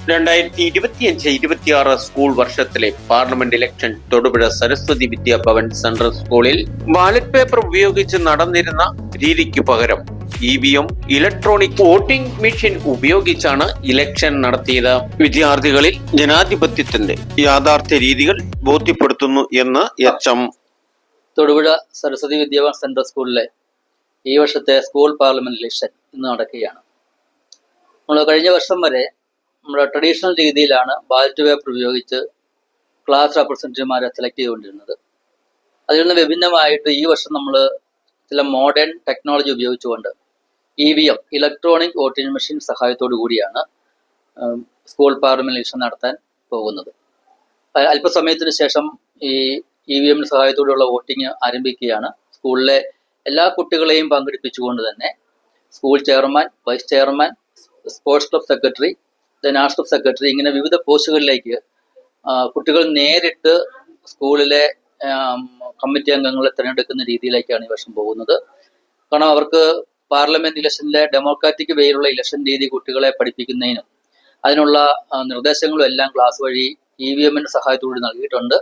രണ്ടായിരത്തി 2025-26 സ്കൂൾ വർഷത്തിലെ parliament election Thodupuzha Saraswati Vidya Bhavan central സ്കൂളിൽ ബാലറ്റ് പേപ്പർ ഉപയോഗിച്ച് നടന്നിരുന്ന രീതിക്ക് പകരം EVM ഇലക്ട്രോണിക് വോട്ടിംഗ് മെഷീൻ ഉപയോഗിച്ചാണ് ഇലക്ഷൻ നടത്തിയത്. വിദ്യാർത്ഥികളിൽ ജനാധിപത്യത്തിന്റെ യാഥാർത്ഥ്യ രീതികൾ ബോധ്യപ്പെടുത്തുന്നു എന്ന് HM. തൊടുപുഴ സരസ്വതി വിദ്യാഭവൻ സെൻട്രൽ സ്കൂളിലെ ഈ വർഷത്തെ സ്കൂൾ പാർലമെന്റ് ഇലക്ഷൻ ഇന്ന് നടക്കുകയാണ്. നമ്മൾ കഴിഞ്ഞ വർഷം വരെ നമ്മുടെ ട്രഡീഷണൽ രീതിയിലാണ് ബാലറ്റ് പേപ്പർ ഉപയോഗിച്ച് ക്ലാസ് റെപ്രസെൻറ്റേറ്റീവ്മാരെ സെലക്ട് ചെയ്തുകൊണ്ടിരുന്നത്. അതിൽ നിന്ന് വിഭിന്നമായിട്ട് ഈ വർഷം നമ്മൾ ചില മോഡേൺ ടെക്നോളജി ഉപയോഗിച്ചുകൊണ്ട് EVM ഇലക്ട്രോണിക് വോട്ടിംഗ് മെഷീൻ സഹായത്തോടു കൂടിയാണ് സ്കൂൾ പാർലമെന്റ് ഇലക്ഷൻ നടത്താൻ പോകുന്നത്. അല്പസമയത്തിന് ശേഷം ഈ EVM സഹായത്തോടെയുള്ള വോട്ടിംഗ് ആരംഭിക്കുകയാണ്. സ്കൂളിലെ എല്ലാ കുട്ടികളെയും പങ്കെടുപ്പിച്ചുകൊണ്ട് തന്നെ school chairman, vice chairman, sports club secretary, national club secretary, ഇങ്ങനെ വിവിധ പോസ്റ്റുകളിലേക്ക് കുട്ടികൾ നേരിട്ട് സ്കൂളിലെ കമ്മിറ്റി അംഗങ്ങളെ തിരഞ്ഞെടുക്കുന്ന രീതിയിലേക്കാണ് ഈ വർഷം പോകുന്നത്. കാരണം അവർക്ക് പാർലമെന്റ് ഇലക്ഷനിലെ ഡെമോക്രാറ്റിക് വേയിലുള്ള ഇലക്ഷൻ രീതി കുട്ടികളെ പഠിപ്പിക്കുന്നതിനും അതിനുള്ള നിർദ്ദേശങ്ങളും എല്ലാം ക്ലാസ് വഴി EVM സഹായത്തോടെ നൽകിയിട്ടുണ്ട്.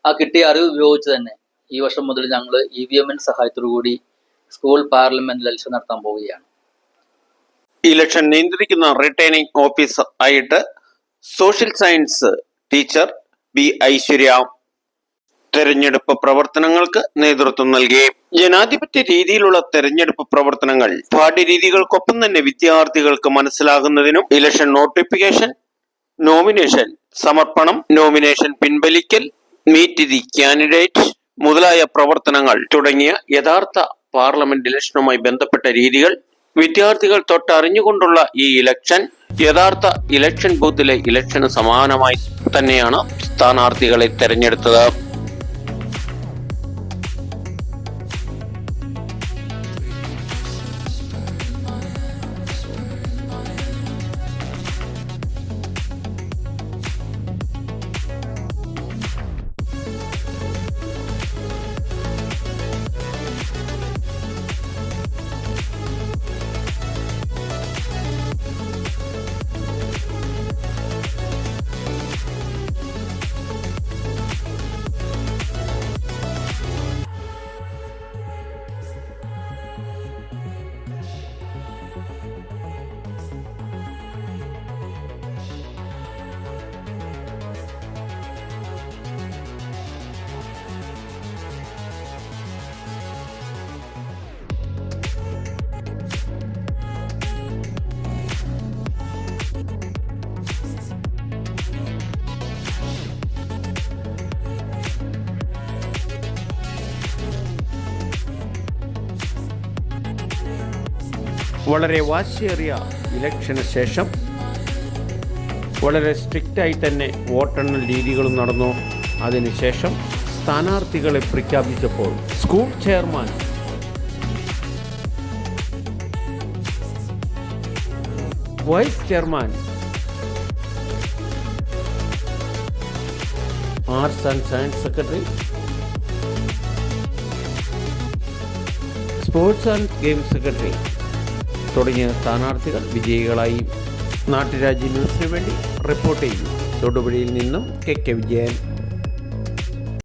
ആ കിട്ടിയ അറിവ് ഉപയോഗിച്ച് തന്നെ ഈ വർഷം മുതൽ ഞങ്ങൾ EVM സഹായത്തോടു കൂടി സ്കൂൾ പാർലമെന്റ് ഇലക്ഷൻ നടത്താൻ പോവുകയാണ്. ഇലക്ഷൻ നിയന്ത്രിക്കുന്ന റിട്ടേണിംഗ് ഓഫീസർ ആയിട്ട് social science teacher B. Aishwarya തെരഞ്ഞെടുപ്പ് പ്രവർത്തനങ്ങൾക്ക് നേതൃത്വം നൽകി. ജനാധിപത്യ രീതിയിലുള്ള തെരഞ്ഞെടുപ്പ് പ്രവർത്തനങ്ങൾ പാഠ്യരീതികൾക്കൊപ്പം തന്നെ വിദ്യാർത്ഥികൾക്ക് മനസ്സിലാകുന്നതിനും ഇലക്ഷൻ നോട്ടിഫിക്കേഷൻ, നോമിനേഷൻ സമർപ്പണം, നോമിനേഷൻ പിൻവലിക്കൽ, മീറ്റ് ദി കാൻഡിഡേറ്റ് മുതലായ പ്രവർത്തനങ്ങൾ തുടങ്ങിയ യഥാർത്ഥ പാർലമെന്റ് ഇലക്ഷനുമായി ബന്ധപ്പെട്ട രീതികൾ വിദ്യാർത്ഥികൾ തൊട്ടറിഞ്ഞുകൊണ്ടുള്ള ഈ ഇലക്ഷൻ യഥാർത്ഥ ഇലക്ഷൻ ബൂത്തിലെ ഇലക്ഷന് സമാനമായി തന്നെയാണ് സ്ഥാനാർത്ഥികളെ തെരഞ്ഞെടുത്തത്. വളരെ വാശിയേറിയ ഇലക്ഷന് ശേഷം വളരെ സ്ട്രിക്റ്റായി തന്നെ വോട്ടെണ്ണൽ രീതികളും നടന്നു. അതിനുശേഷം സ്ഥാനാർത്ഥികളെ പ്രഖ്യാപിച്ചപ്പോൾ school chairman, vice chairman, arts and science secretary, sports and games secretary തുടങ്ങിയ സ്ഥാനാർത്ഥികൾ വിജയികളായി. നാട്ടുരാജ്യ ന്യൂസിനു വേണ്ടി റിപ്പോർട്ട് ചെയ്യുന്നു തൊടുപുഴയിൽ നിന്നും KK വിജയൻ.